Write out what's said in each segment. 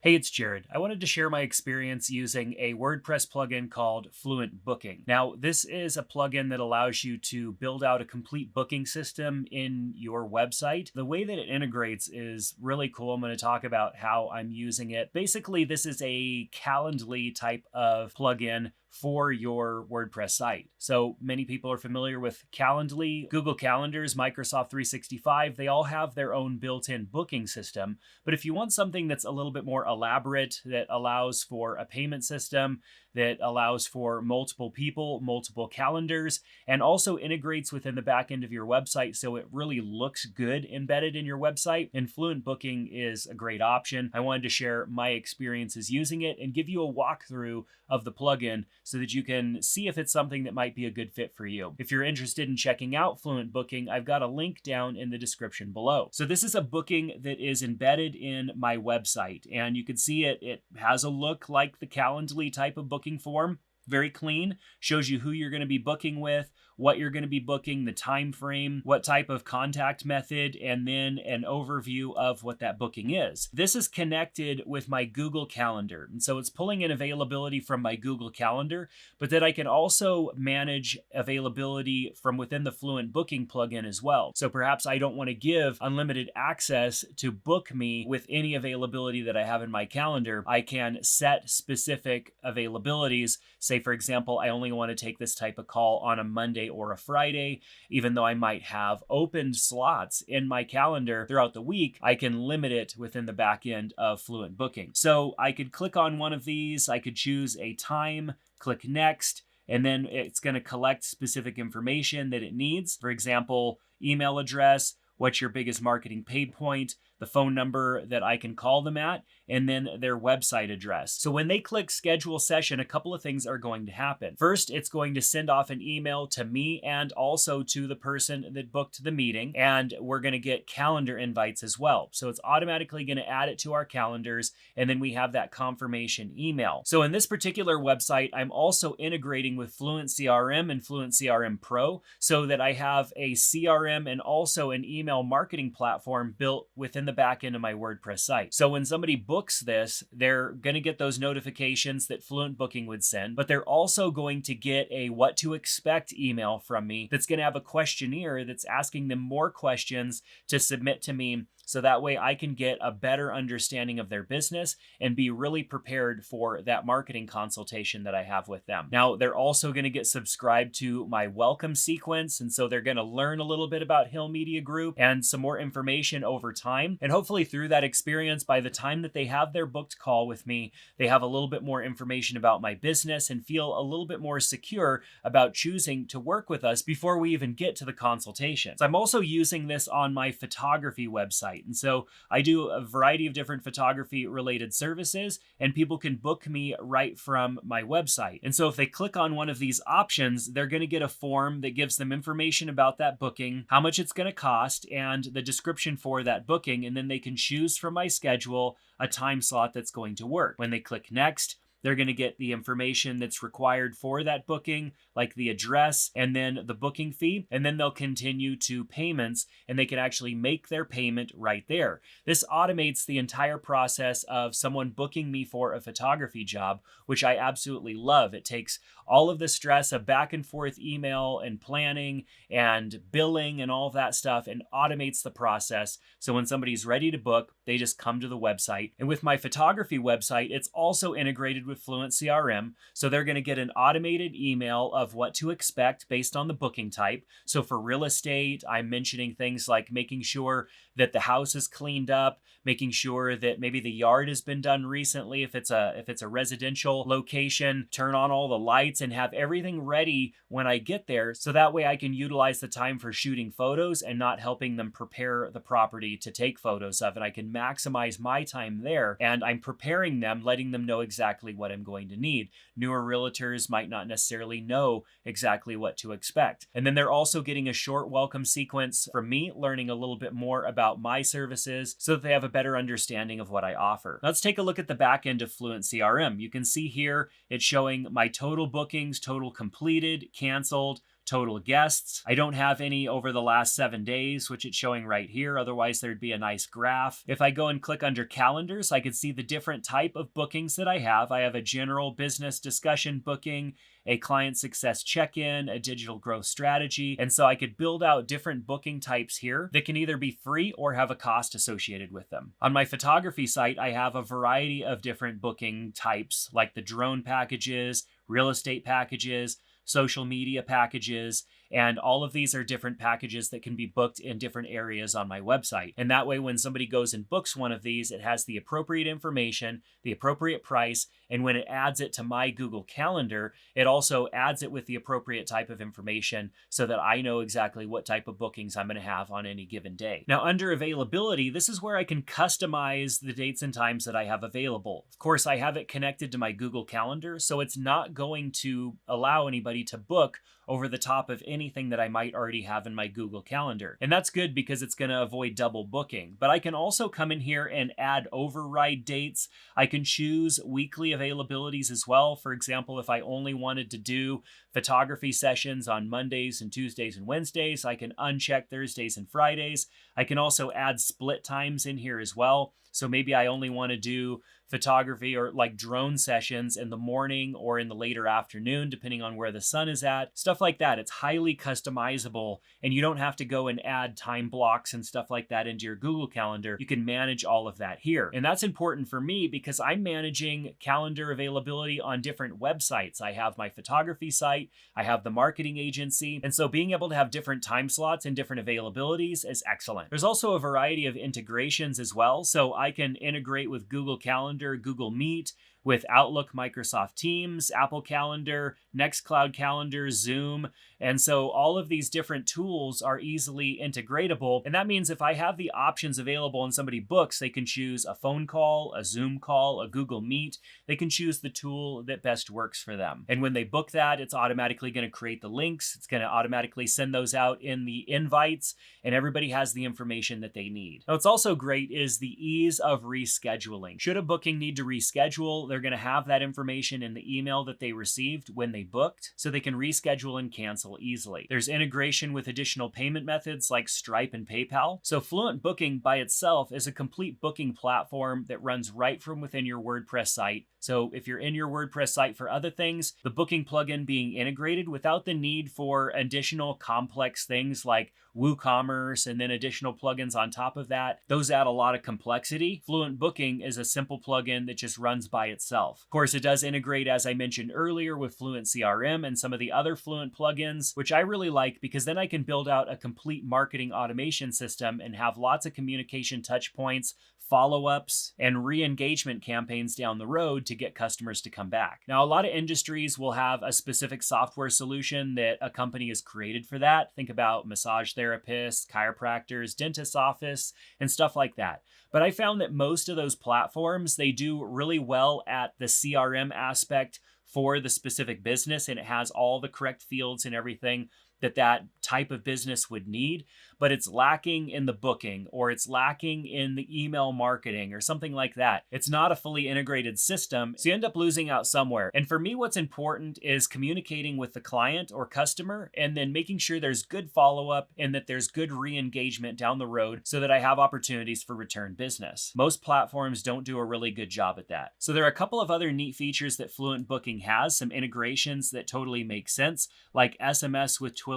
Hey, it's Jared. I wanted to share my experience using a WordPress plugin called FluentBooking. Now, this is a plugin that allows you to build out a complete booking system in your website. The way that it integrates is really cool. I'm going to talk about how I'm using it. Basically, this is a Calendly type of plugin for your WordPress site. So many people are familiar with Calendly, Google Calendars, Microsoft 365. They all have their own built-in booking system. But if you want something that's a little bit more elaborate, that allows for a payment system, that allows for multiple people, multiple calendars, and also integrates within the back end of your website so it really looks good embedded in your website, and Fluent Booking is a great option. I wanted to share my experiences using it and give you a walkthrough of the plugin so that you can see if it's something that might be a good fit for you. If you're interested in checking out Fluent Booking, I've got a link down in the description below. So this is a booking that is embedded in my website, and you can see it has a look like the Calendly type of booking form. Very clean, shows you who you're going to be booking with, what you're going to be booking, the time frame, what type of contact method, and then an overview of what that booking is. This is connected with my Google Calendar, and so it's pulling in availability from my Google Calendar, but then I can also manage availability from within the Fluent Booking plugin as well. So perhaps I don't want to give unlimited access to book me with any availability that I have in my calendar. I can set specific availabilities. Say, for example, I only want to take this type of call on a Monday or a Friday. Even though I might have open slots in my calendar throughout the week, I can limit it within the back end of Fluent Booking. So I could click on one of these, I could choose a time, click next, and then it's going to collect specific information that it needs. For example, email address, what's your biggest marketing pain point, the phone number that I can call them at, and then their website address. So when they click schedule session, a couple of things are going to happen. First, it's going to send off an email to me and also to the person that booked the meeting, and we're going to get calendar invites as well. So it's automatically going to add it to our calendars, and then we have that confirmation email. So in this particular website, I'm also integrating with Fluent CRM and Fluent CRM Pro so that I have a CRM and also an email marketing platform built within the back end of my WordPress site. So when somebody books this, they're going to get those notifications that Fluent Booking would send, but they're also going to get a what to expect email from me that's going to have a questionnaire that's asking them more questions to submit to me, so that way I can get a better understanding of their business and be really prepared for that marketing consultation that I have with them. Now, they're also going to get subscribed to my welcome sequence, and so they're going to learn a little bit about Hill Media Group and some more information over time. And hopefully through that experience, by the time that they have their booked call with me, they have a little bit more information about my business and feel a little bit more secure about choosing to work with us before we even get to the consultation. So I'm also using this on my photography website. And so I do a variety of different photography related services, and people can book me right from my website. And so if they click on one of these options, they're going to get a form that gives them information about that booking, how much it's going to cost, and the description for that booking. And then they can choose from my schedule a time slot that's going to work. When they click next, they're going to get the information that's required for that booking, like the address and then the booking fee, and then they'll continue to payments, and they can actually make their payment right there. This automates the entire process of someone booking me for a photography job, which I absolutely love. It takes all of the stress of back and forth email and planning and billing and all of that stuff and automates the process. So when somebody's ready to book, they just come to the website. And with my photography website, it's also integrated with Fluent CRM. So they're going to get an automated email of what to expect based on the booking type. So for real estate, I'm mentioning things like making sure that the house is cleaned up, making sure that maybe the yard has been done recently. If it's a residential location, turn on all the lights and have everything ready when I get there. So that way I can utilize the time for shooting photos and not helping them prepare the property to take photos of. And I can maximize my time there, and I'm preparing them, letting them know exactly what I'm going to need. Newer realtors might not necessarily know exactly what to expect. And then they're also getting a short welcome sequence from me, learning a little bit more about my services so that they have a better understanding of what I offer. Let's take a look at the back end of Fluent CRM. You can see here it's showing my total bookings, total completed, canceled, total guests. I don't have any over the last 7 days, which it's showing right here. Otherwise, there'd be a nice graph. If I go and click under calendars, I can see the different type of bookings that I have. I have a general business discussion booking, a client success check-in, a digital growth strategy. And so I could build out different booking types here that can either be free or have a cost associated with them. On my photography site, I have a variety of different booking types, like the drone packages, real estate packages, social media packages, and all of these are different packages that can be booked in different areas on my website. And that way, when somebody goes and books one of these, it has the appropriate information, the appropriate price, and when it adds it to my Google Calendar, it also adds it with the appropriate type of information so that I know exactly what type of bookings I'm going to have on any given day. Now, under availability, this is where I can customize the dates and times that I have available. Of course, I have it connected to my Google Calendar, so it's not going to allow anybody to book over the top of anything that I might already have in my Google Calendar. And that's good because it's going to avoid double booking. But I can also come in here and add override dates. I can choose weekly availabilities as well. For example, if I only wanted to do photography sessions on Mondays and Tuesdays and Wednesdays, I can uncheck Thursdays and Fridays. I can also add split times in here as well. So maybe I only want to do photography or like drone sessions in the morning or in the later afternoon, depending on where the sun is at, stuff like that. It's highly customizable and you don't have to go and add time blocks and stuff like that into your Google Calendar. You can manage all of that here. And that's important for me because I'm managing calendar availability on different websites. I have my photography site, I have the marketing agency. And so being able to have different time slots and different availabilities is excellent. There's also a variety of integrations as well. So I can integrate with Google Calendar, Google Meet, with Outlook, Microsoft Teams, Apple Calendar, Nextcloud Calendar, Zoom. And so all of these different tools are easily integratable. And that means if I have the options available and somebody books, they can choose a phone call, a Zoom call, a Google Meet. They can choose the tool that best works for them. And when they book that, it's automatically going to create the links. It's going to automatically send those out in the invites, and everybody has the information that they need. Now, what's also great is the ease of rescheduling. Should a booking need to reschedule, they're going to have that information in the email that they received when they booked, so they can reschedule and cancel easily. There's integration with additional payment methods like Stripe and PayPal. So FluentBooking by itself is a complete booking platform that runs right from within your WordPress site. So if you're in your WordPress site for other things, the booking plugin being integrated without the need for additional complex things like WooCommerce and then additional plugins on top of that, those add a lot of complexity. FluentBooking is a simple plugin that just runs by itself. Of course, it does integrate, as I mentioned earlier, with Fluent CRM and some of the other Fluent plugins, which I really like because then I can build out a complete marketing automation system and have lots of communication touch points, follow-ups, and re-engagement campaigns down the road to get customers to come back. Now, a lot of industries will have a specific software solution that a company has created for that. Think about massage therapists, chiropractors, dentist's office, and stuff like that. But I found that most of those platforms, they do really well at the CRM aspect for the specific business, and it has all the correct fields and everything that type of business would need, but it's lacking in the booking, or it's lacking in the email marketing or something like that. It's not a fully integrated system, so you end up losing out somewhere. And for me, what's important is communicating with the client or customer and then making sure there's good follow-up and that there's good re-engagement down the road so that I have opportunities for return business. Most platforms don't do a really good job at that. So there are a couple of other neat features that FluentBooking has, some integrations that totally make sense, like SMS with Twilio.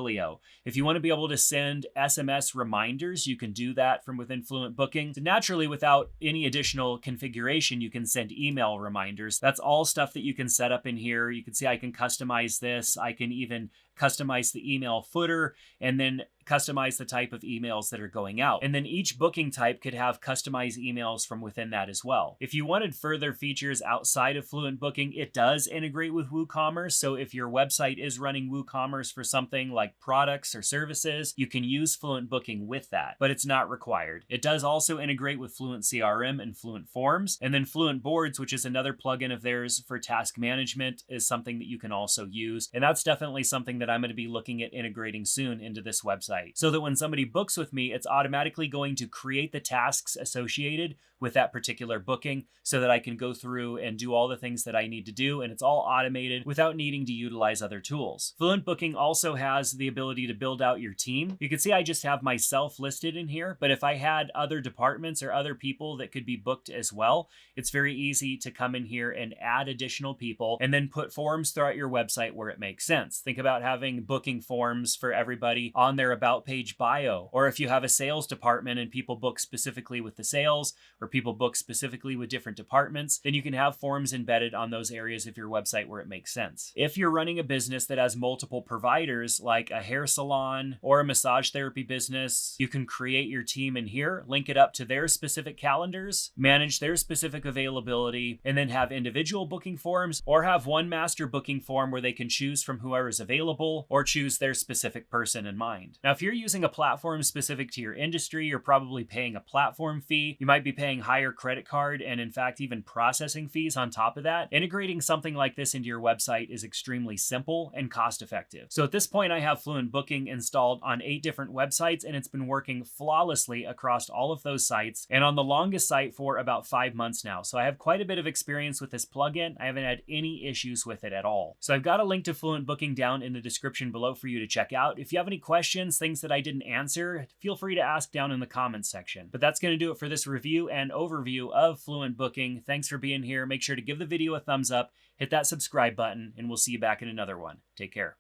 If you want to be able to send SMS reminders, you can do that from within FluentBooking. So naturally, without any additional configuration, you can send email reminders. That's all stuff that you can set up in here. You can see I can customize this. I can even customize the email footer and then customize the type of emails that are going out. And then each booking type could have customized emails from within that as well. If you wanted further features outside of FluentBooking, it does integrate with WooCommerce. So if your website is running WooCommerce for something like products or services, you can use FluentBooking with that, but it's not required. It does also integrate with Fluent CRM and Fluent Forms. And then Fluent Boards, which is another plugin of theirs for task management, is something that you can also use. And that's definitely something that I'm going to be looking at integrating soon into this website website, so that when somebody books with me, it's automatically going to create the tasks associated with that particular booking so that I can go through and do all the things that I need to do, and it's all automated without needing to utilize other tools. FluentBooking also has the ability to build out your team. You can see I just have myself listed in here, but if I had other departments or other people that could be booked as well, it's very easy to come in here and add additional people and then put forms throughout your website where it makes sense. Think about having booking forms for everybody on their about page bio, or if you have a sales department and people book specifically with the sales, or people book specifically with different departments, then you can have forms embedded on those areas of your website where it makes sense. If you're running a business that has multiple providers, like a hair salon or a massage therapy business, you can create your team in here, link it up to their specific calendars, manage their specific availability, and then have individual booking forms, or have one master booking form where they can choose from whoever is available or choose their specific person in mind. Now, if you're using a platform specific to your industry, you're probably paying a platform fee. You might be paying higher credit card and in fact even processing fees on top of that. Integrating something like this into your website is extremely simple and cost effective. So at this point, I have FluentBooking installed on 8 different websites, and it's been working flawlessly across all of those sites, and on the longest site for about 5 months now. So I have quite a bit of experience with this plugin. I haven't had any issues with it at all. So I've got a link to FluentBooking down in the description below for you to check out. If you have any questions, things that I didn't answer, feel free to ask down in the comments section. But that's going to do it for this review and overview of FluentBooking. Thanks for being here. Make sure to give the video a thumbs up, hit that subscribe button, and we'll see you back in another one. Take care.